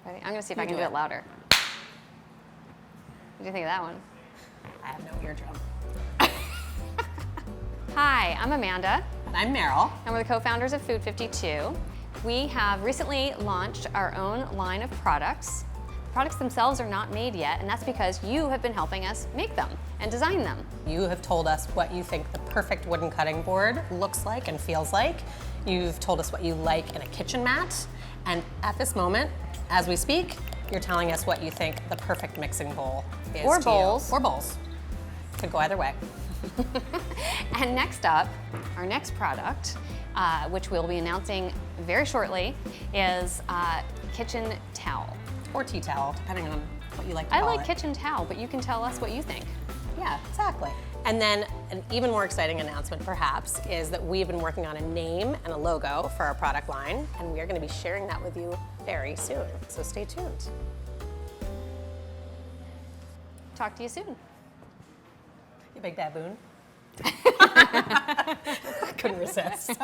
Ready? I'm gonna see if I can do it louder. What do you think of that one? I have no eardrum. Hi, I'm Amanda. And I'm Meryl. And we're the co-founders of Food52. We have recently launched our own line of products. The products themselves are not made yet, and that's because you have been helping us make them and design them. You have told us what you think the perfect wooden cutting board looks like and feels like. You've told us what you like in a kitchen mat. And at this moment, as we speak, you're telling us what you think the perfect mixing bowl is. Or to bowls. You. Or bowls. Could go either way. And next up, our next product, which we'll be announcing very shortly, is kitchen towel. Or tea towel, depending on what you like to I call like it. kitchen towel, but you can tell us what you think. Yeah, exactly. And then an even more exciting announcement, perhaps, is that we've been working on a name and a logo for our product line, and we are going to be sharing that with you very soon. So stay tuned. Talk to you soon. You big baboon. I couldn't resist.